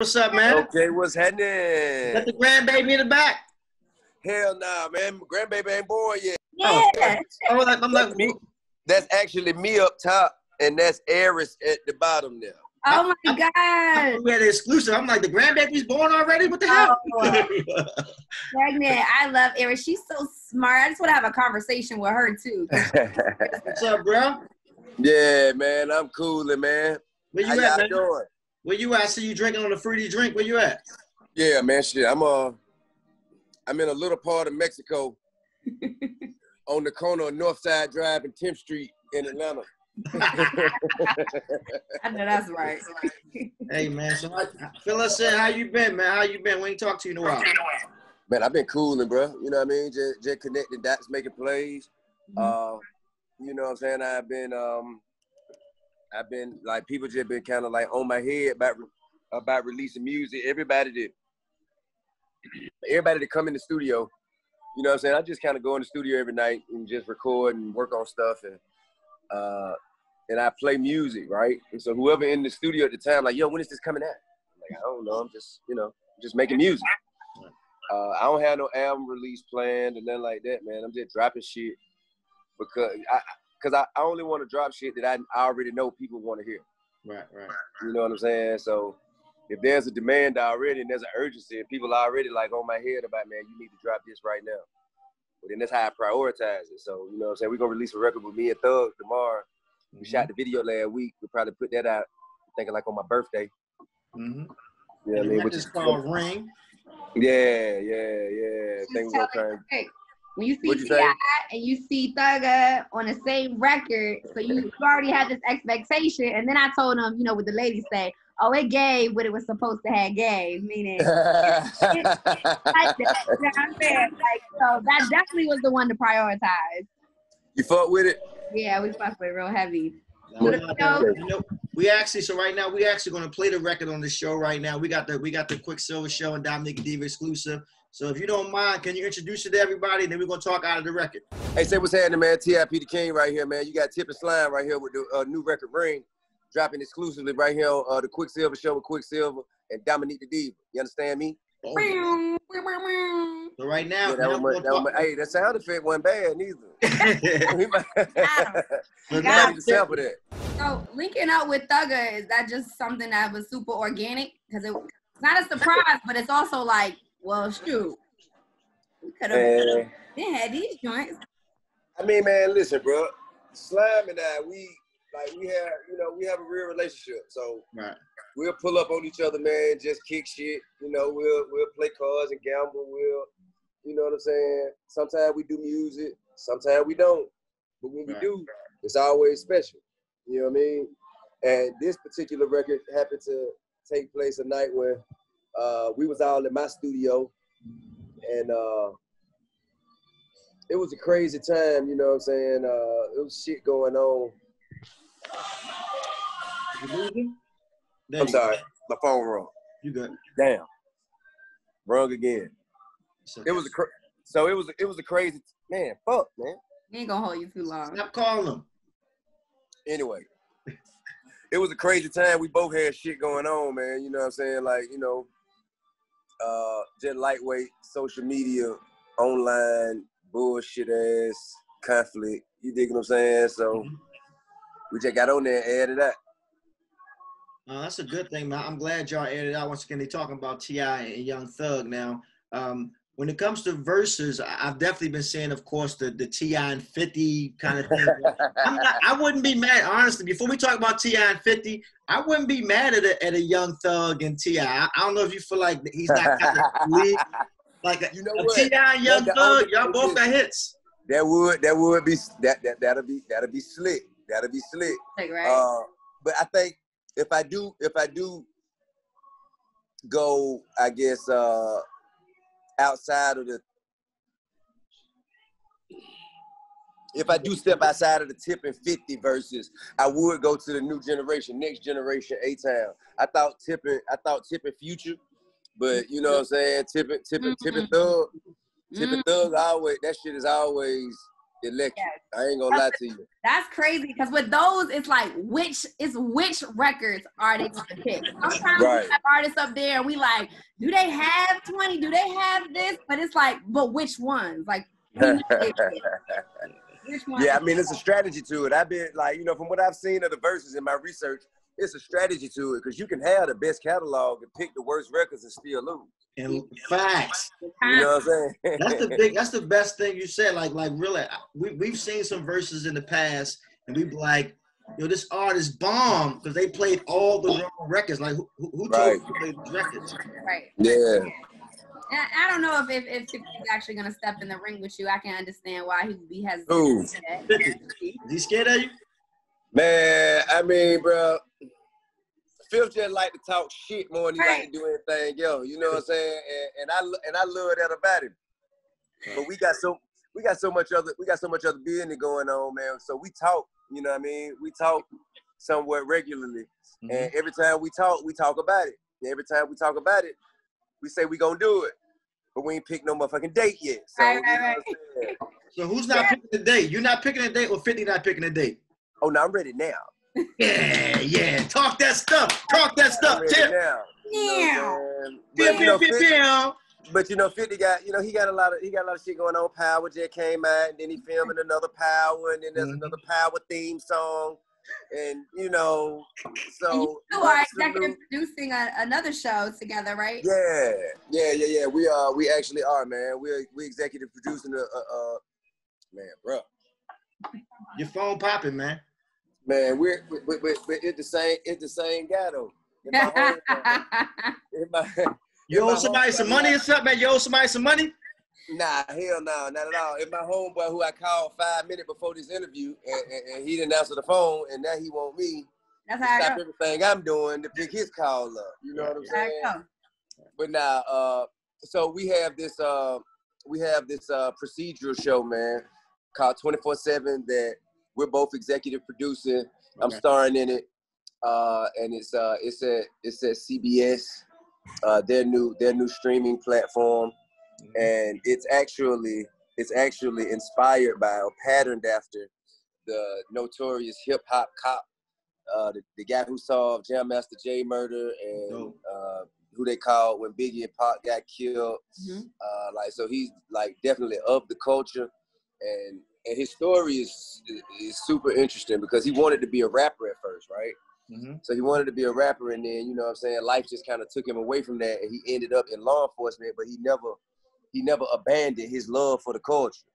What's up, man? Okay, what's happening? Got the grandbaby in the back. Hell nah, man. Grandbaby ain't born yet. Yeah. I'm like me. That's actually me up top, and that's Eris at the bottom there. Oh my God. We had an exclusive. I'm like, the grandbaby's born already? What the hell? Pregnant. I love Erin. She's so smart. I just want to have a conversation with her too. What's up, bro? Yeah, man. I'm coolin', man. Where you How at, y'all man? doing? Where you at? I see you drinking on a fruity drink. Where you at? Yeah, man. Shit, I'm in a little part of Mexico, on the corner of Northside Drive and 10th Street in Atlanta. I know that's right. Hey, man. So fill us in. How you been, man? How you been? We ain't talked to you in a while. Man, I've been coolin', bro. You know what I mean? Just connecting dots, making plays. You know what I'm saying? I've been like, people just been kind of like on my head about releasing music. Everybody that come in the studio, you know what I'm saying? I just kind of go in the studio every night and just record and work on stuff, and I play music, right? And so whoever in the studio at the time, like, yo, when is this coming out? I'm like, I don't know. I'm just, just making music. I don't have no album release planned and nothing like that, man. I'm just dropping shit because I only want to drop shit that I already know people want to hear. Right. You know what I'm saying? So if there's a demand already and there's an urgency and people are already like on my head about, man, you need to drop this right now. But then that's how I prioritize it. So, you know what I'm saying? We're going to release a record with me and Thug tomorrow. We shot the video last week. We'll probably put that out, thinking like on my birthday. Mm-hmm. You know what I mean? Which is called Ring. Yeah. Things gonna turn. When you see T.I. and you see Thugger on the same record, so you already had this expectation. And then I told him, what the ladies say, oh, it gave what it was supposed to have gave, meaning like that. You know what I'm saying? Like, so that definitely was the one to prioritize. You fuck with it? Yeah, we fuck with it real heavy. We actually, so right now we actually going to play the record on the show right now. We got the Quicksilver show and Dominic Diva exclusive. So if you don't mind, can you introduce it to everybody, and then we're going to talk out of the record. Hey, say what's happening, man. TIP the King right here, man. You got Tip and Slime right here with the new record Ring, dropping exclusively right here on the Quicksilver show with Quicksilver and Dominic the Diva. You understand me? Oh, yeah. So right now, hey, that sound effect wasn't bad neither. We might need to sample that. So linking up with Thugger, is that just something that was super organic? Because it's not a surprise, but it's also like, well, shoot, we could have had these joints. I mean, man, listen, bro. Slime and I, we have a real relationship. So we'll pull up on each other, man, just kick shit. We'll play cards and gamble. You know what I'm saying? Sometimes we do music, sometimes we don't. But when we do, it's always special. You know what I mean? And this particular record happened to take place a night when we was all in my studio, and it was a crazy time, you know what I'm saying? It was shit going on. I'm sorry, my phone wrong. You good? Damn, wrong again. Okay. It was a crazy man. Fuck, man. He ain't gonna hold you too long. Stop calling him. Anyway, it was a crazy time. We both had shit going on, man. You know what I'm saying? Like, just lightweight social media, online bullshit ass conflict. You dig what I'm saying? So we just got on there and added that. That's a good thing, man. I'm glad y'all aired it out. Once again, they talking about T.I. and Young Thug now. When it comes to Verzuz, I've definitely been saying, of course, the T.I. and 50 kind of thing. I wouldn't be mad, honestly. Before we talk about T.I. and 50, I wouldn't be mad at a Young Thug and T.I. I don't know if you feel like he's not kind of league. Like T.I. and Young Thug, y'all both got hits. That'll be slick. That'll be slick. Right. But I think if I do go, I guess, outside of if I do step outside of the Tip and 50 verses, I would go to the new generation, next generation A-Town. I thought Tip and Future, but you know what I'm saying? Tip and Thug. Tip and Thug always, that shit is always Electric. Yes. I ain't gonna lie to you. That's crazy because with those, it's like which records are they gonna pick? Sometimes we have artists up there and we like, do they have 20? Do they have this? But it's like, but which ones? Like, which ones? Yeah, I mean, it's a strategy to it. I've been like, you know, from what I've seen of the Verzuz in my research, it's a strategy to it because you can have the best catalog and pick the worst records and still lose. And facts. You know what I'm saying? That's the best thing you said. Like really, we've seen some verses in the past, and we be like, yo, this artist bomb because they played all the wrong records. Like who told you to play these records? Right. Yeah. I don't know if 50 is actually gonna step in the ring with you. I can understand why he has. Ooh. 50. Is he scared of you? Man, I mean, bro. Phil just like to talk shit more than he like to do anything else. You know what I'm saying? And I love that about him. But we got so much other business going on, man. So we talk. You know what I mean? We talk somewhat regularly, and every time we talk about it. And every time we talk about it, we say we gonna do it, but we ain't picked no motherfucking date yet. So, right. So who's not picking the date? You're not picking a date, or 50 not picking a date? Oh no, I'm ready now. Yeah. Talk that stuff. Tip. Yeah. But you know, 50 got, you know, he got a lot of shit going on. Power just came out, and then he filming another Power, and then there's another Power theme song, and you know, so you are executive producing another show together, right? Yeah. We actually are, man. We executive producing man, bro. Your phone popping, man. Man, we're it's the same guy though. You owe somebody some money or something, man? You owe somebody some money? Nah, hell no, not at all. It's my homeboy who I called 5 minutes before this interview, and he didn't answer the phone, and now he want me to stop everything I'm doing to pick his call up. You know what I'm saying? But now, so we have this procedural show, man, called 24/7 that we're both executive producing. I'm starring in it, and it's at CBS, their new streaming platform, and it's actually inspired by or patterned after the notorious hip hop cop, the guy who solved Jam Master Jay murder and who they called when Biggie and Pac got killed. Like, so he's like definitely of the culture, and his story is super interesting because he wanted to be a rapper at first, right? So he wanted to be a rapper, and then, you know what I'm saying, life just kind of took him away from that, and he ended up in law enforcement, but he never abandoned his love for the culture.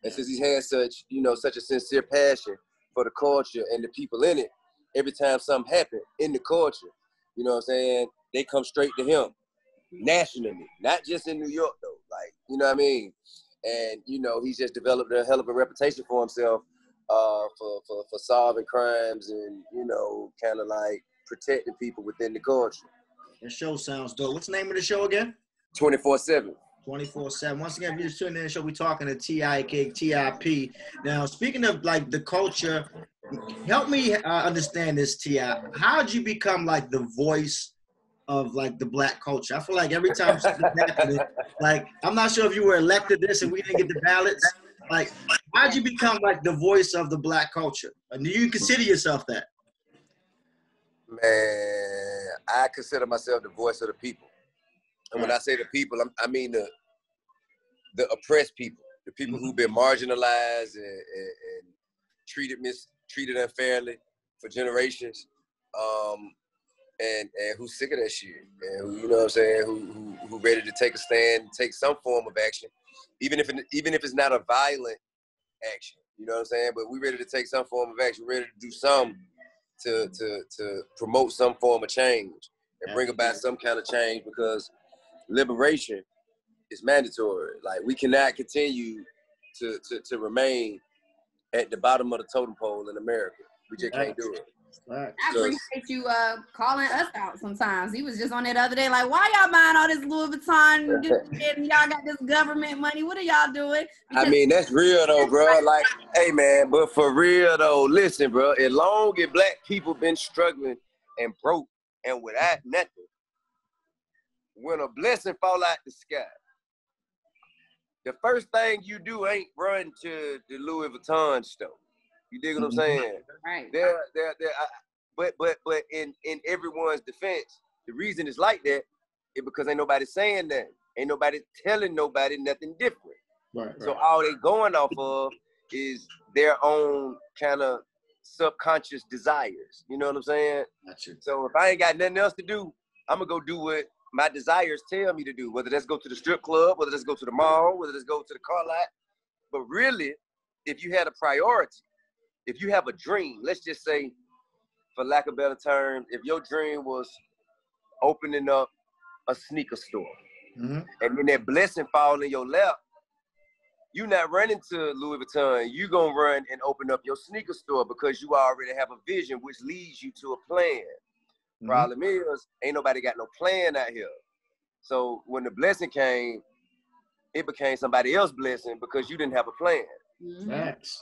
And since he had such a sincere passion for the culture and the people in it, every time something happened in the culture, you know what I'm saying, they come straight to him nationally, not just in New York though, like, you know what I mean? And, you know, he's just developed a hell of a reputation for himself for solving crimes and, you know, kind of like protecting people within the culture. That show sounds dope. What's the name of the show again? 24/7. 24/7. Once again, if you're just tuning in the show, we're talking to T.I.K. T.I.P. Now, speaking of like the culture, help me understand this, T.I. How'd you become like the voice of like the black culture? I feel like every time something happens, like I'm not sure if you were elected this and we didn't get the ballots. Like, how'd you become like the voice of the black culture? And do you consider yourself that? Man, I consider myself the voice of the people. And when I say the people, I mean the oppressed people, the people who've been marginalized and treated unfairly for generations, and who's sick of that shit, and who, you know what I'm saying, who ready to take a stand, take some form of action, even if it's not a violent action, you know what I'm saying, but we ready to take some form of action, ready to do something to promote some form of change and bring about some kind of change, because liberation is mandatory. Like, we cannot continue to remain at the bottom of the totem pole in America. We just can't do it. I appreciate you calling us out sometimes. He was just on it the other day, like, why y'all buying all this Louis Vuitton and y'all got this government money? What are y'all doing? Because, I mean, that's real though, bro. Like, hey man, but for real though, listen, bro, as long as black people been struggling and broke and without nothing, when a blessing fall out the sky, the first thing you do ain't run to the Louis Vuitton store. You dig what I'm saying? Right. But in everyone's defense, the reason it's like that is because ain't nobody saying that. Ain't nobody telling nobody nothing different. Right. So all they going off of is their own kind of subconscious desires. You know what I'm saying? Gotcha. So if I ain't got nothing else to do, I'm gonna go do what my desires tell me to do, whether that's go to the strip club, whether that's go to the mall, whether that's go to the car lot. But really, if you had a priority, if you have a dream, let's just say, for lack of better terms, if your dream was opening up a sneaker store, and then that blessing fall in your lap, you not running to Louis Vuitton, you gonna run and open up your sneaker store because you already have a vision which leads you to a plan. Problem is, ain't nobody got no plan out here. So when the blessing came, it became somebody else's blessing because you didn't have a plan. Facts.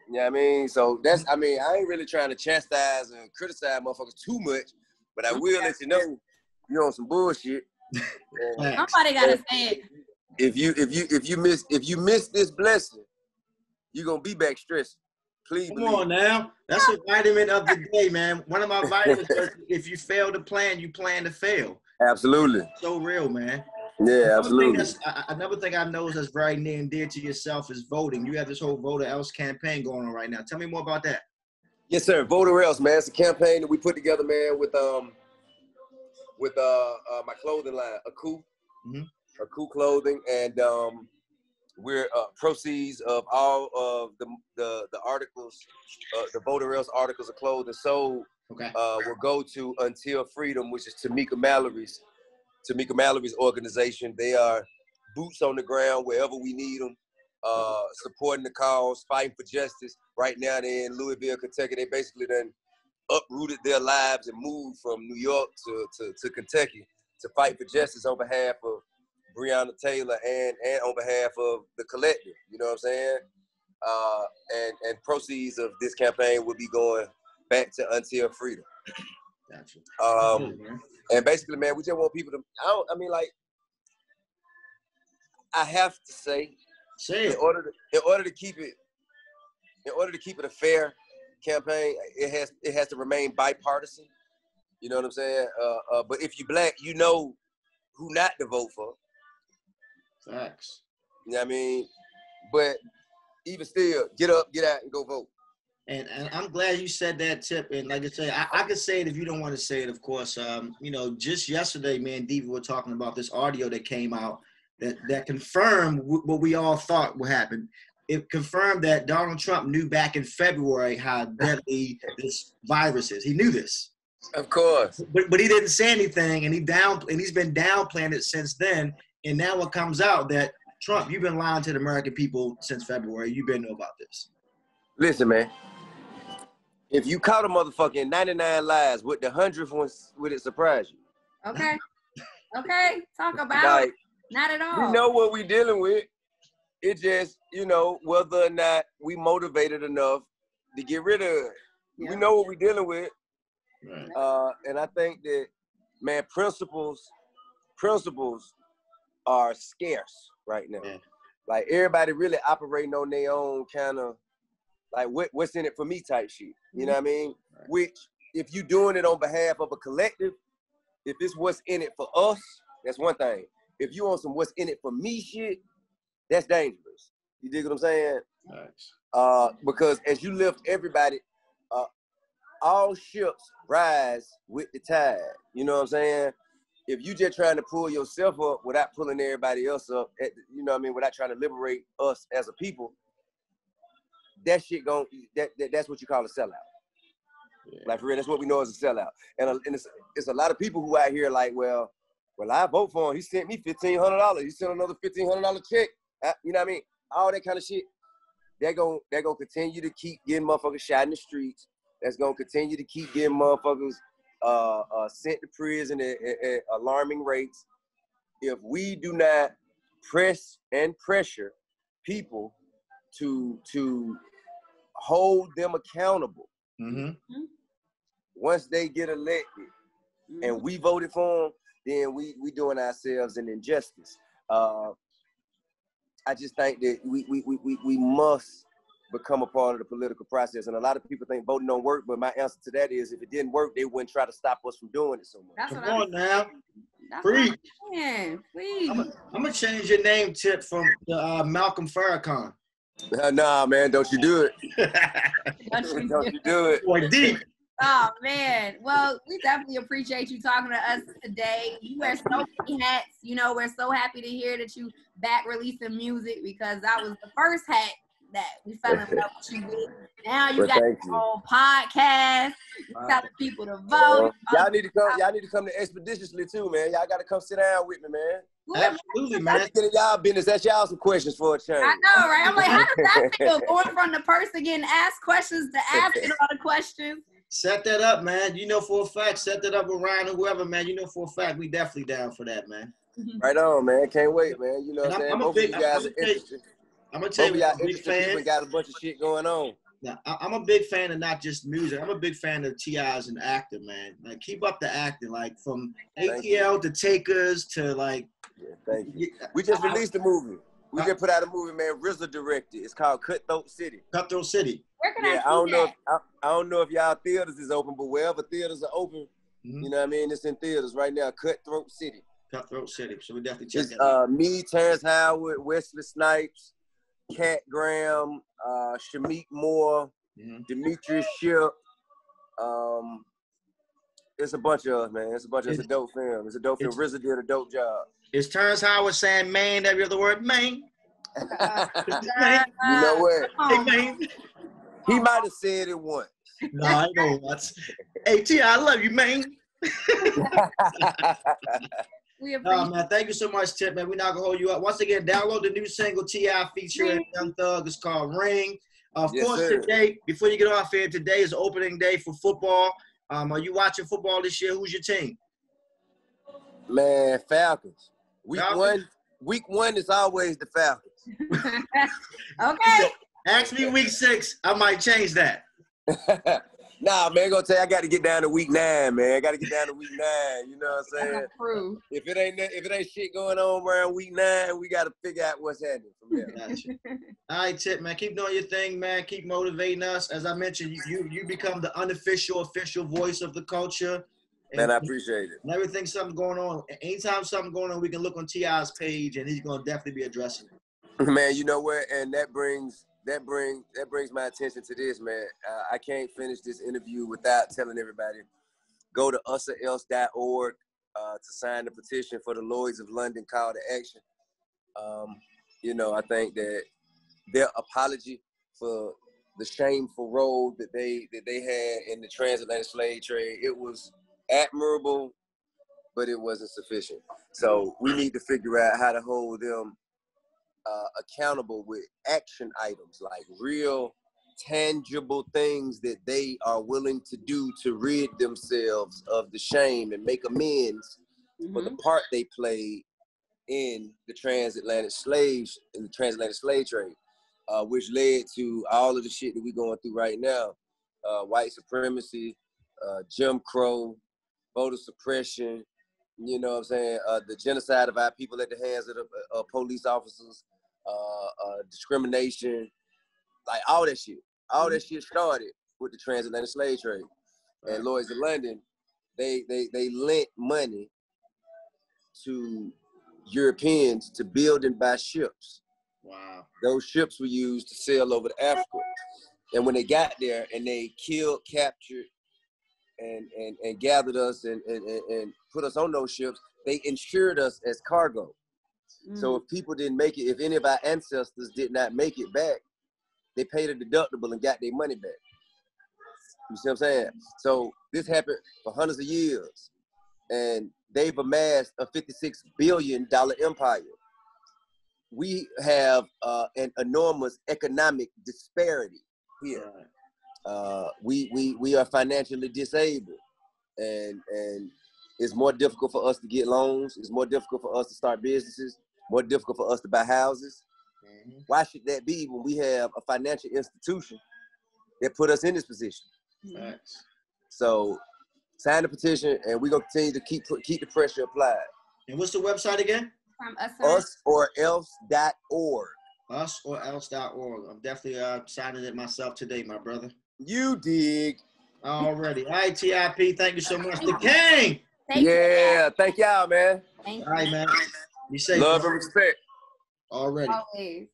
You know what I mean? So that's, I ain't really trying to chastise and criticize motherfuckers too much, but I will let you know you're on some bullshit. Somebody gotta say it. If you miss this blessing, you're gonna be back stressed. Please Come on now. That's a vitamin of the day, man. One of my vitamins was, if you fail to plan, you plan to fail. Absolutely. So real, man. Yeah, absolutely. Another thing I know that's very near and dear to yourself is voting. You have this whole Voter Else campaign going on right now. Tell me more about that. Yes, sir. Voter Else, man. It's a campaign that we put together, man, with my clothing line, Aku Clothing, and we're proceeds of all of the articles, the Voter Else articles of clothing sold. Will go to Until Freedom, which is Tamika Mallory's organization. They are boots on the ground wherever we need them, supporting the cause, fighting for justice. Right now they're in Louisville, Kentucky. They basically done uprooted their lives and moved from New York to Kentucky to fight for justice on behalf of Breonna Taylor and on behalf of the collective. You know what I'm saying? And proceeds of this campaign will be going back to Until Freedom. Gotcha. And basically, man, we just want people to, I have to say in order to keep it a fair campaign, it has to remain bipartisan. You know what I'm saying? But if you black, you know who not to vote for. Facts. You know what I mean? But even still, get up, get out, and go vote. And I'm glad you said that, Tip. And like I say, I could say it if you don't want to say it, of course. Just yesterday, me and Diva were talking about this audio that came out that confirmed what we all thought would happen. It confirmed that Donald Trump knew back in February how deadly this virus is. He knew this. Of course. But he didn't say anything, and he's been downplaying it since then. And now it comes out that, Trump, you've been lying to the American people since February. You better know about this. Listen, man. If you caught a motherfucker in 99 lies, with the 100th one, would it surprise you? Okay. Talk about it. Not at all. We know what we dealing with. It just, whether or not we motivated enough to get rid of it. Yeah. We know what we dealing with. Right. And I think that, man, principles are scarce right now. Yeah. Like, everybody really operating on their own kind of, like, what's in it for me type shit. You know what I mean? Right. Which, if you doing it on behalf of a collective, if it's what's in it for us, that's one thing. If you on some what's in it for me shit, that's dangerous. You dig what I'm saying? Nice. Because as you lift everybody, all ships rise with the tide. You know what I'm saying? If you just trying to pull yourself up without pulling everybody else up, without trying to liberate us as a people, that shit that's what you call a sellout. Yeah. Like, for real, that's what we know as a sellout. And it's a lot of people who out here like, well, I vote for him. He sent me $1,500. He sent another $1,500 check. You know what I mean? All that kind of shit. They're gonna continue to keep getting motherfuckers shot in the streets. That's gonna continue to keep getting motherfuckers sent to prison at alarming rates. If we do not press and pressure people to hold them accountable, once they get elected and we voted for them, then we doing ourselves an injustice. I just think that we must become a part of the political process. And a lot of people think voting don't work, but my answer to that is if it didn't work, they wouldn't try to stop us from doing it so much. That's Come what on now. Please. I'm gonna change your name, Tip, from Malcolm Farrakhan. Nah, man, don't you do it. Don't you do it. Boy, deep. Oh man, well, we definitely appreciate you talking to us today. You wear so many hats. You know, we're so happy to hear that you back releasing music because that was the first hat that we fell in love with you with. Now you got your own podcast. You telling people to vote. Y'all need to come. Y'all need to come to Expeditiously too, man. Y'all got to come sit down with me, man. Absolutely, man. Get in y'all business. That's y'all some questions for a change. I know, right? I'm like, how does that feel? Going from the person getting asked questions to asking all the questions. Set that up, man. You know for a fact. Set that up with Ryan or whoever, man. You know for a fact. We definitely down for that, man. Right on, man. Can't wait, man. You know what I'm saying? Both of you guys are interested. I'm gonna tell you, I'm a big fan. People got a bunch of shit going on. Now, I'm a big fan of not just music. I'm a big fan of T.I. as an actor, man. Like, keep up the acting. Like, from ATL to Takers to, like... Yeah, thank you. We just released a movie. We just put out a movie, man. Verzuz directed. It's called Cutthroat City. Cutthroat City. Where can I see that? I don't know if y'all theaters is open, but wherever theaters are open, you know what I mean? It's in theaters right now. Cutthroat City. Cutthroat City. So we definitely check that out. Me, Terrence Howard, Wesley Snipes, Cat Graham, Shamik Moore, Demetrius Ship. It's a bunch of us, man. It's a dope film. It's a dope film. RZA did a dope job. Is Terrence Howard saying man every other word? Man. You know what? Hey, man. He might have said it once. No, I know once. Hey, T.I., I love you, man. Man, thank you so much, Tip, man. We're not gonna hold you up. Once again, download the new single T.I. featuring Young Thug. It's called Ring. Of course, today, before you get off here, today is opening day for football. Are you watching football this year? Who's your team? Man, Falcons. Week one is always the Falcons. Okay. Ask me week 6. I might change that. Nah, man, gonna tell you, I got to get down to week 9, man. I got to get down to week 9. You know what I'm saying? If it ain't shit going on around week 9, we got to figure out what's happening from there. Gotcha. All right, Tip, man, keep doing your thing, man. Keep motivating us. As I mentioned, you become the official voice of the culture. Man, I appreciate it. And everything's something going on. Anytime something going on, we can look on T.I.'s page, and he's gonna definitely be addressing it. Man, you know what? And that brings my attention to this, man. I can't finish this interview without telling everybody, go to usorelse.org to sign the petition for the Lloyds of London call to action. You know, I think that their apology for the shameful role that they had in the transatlantic slave trade, it was admirable, but it wasn't sufficient. So we need to figure out how to hold them accountable with action items, like real tangible things that they are willing to do to rid themselves of the shame and make amends for the part they played in the transatlantic slave trade, which led to all of the shit that we're going through right now. White supremacy, Jim Crow, voter suppression, you know what I'm saying? The genocide of our people at the hands of the police officers, discrimination, like all that shit. All that shit started with the transatlantic slave trade. And Lloyds of London, they lent money to Europeans to build and buy ships. Wow. Those ships were used to sail over to Africa. And when they got there and they killed, captured, and gathered us and put us on those ships, they insured us as cargo. So if people didn't make it, if any of our ancestors did not make it back, they paid a deductible and got their money back. You see what I'm saying? So this happened for hundreds of years, and they've amassed a $56 billion empire. We have an enormous economic disparity here. We are financially disabled, and it's more difficult for us to get loans. It's more difficult for us to start businesses. More difficult for us to buy houses. Why should that be when we have a financial institution that put us in this position? So sign the petition, and we're gonna continue to keep the pressure applied. And what's the website again? From usorelse.org. Usorelse.org. I'm definitely signing it myself today, my brother. You dig. Already. All right, TIP. Thank you so much. The King. Thank y'all, man. Thank All right, man. Be safe. Love and respect. Already. Always.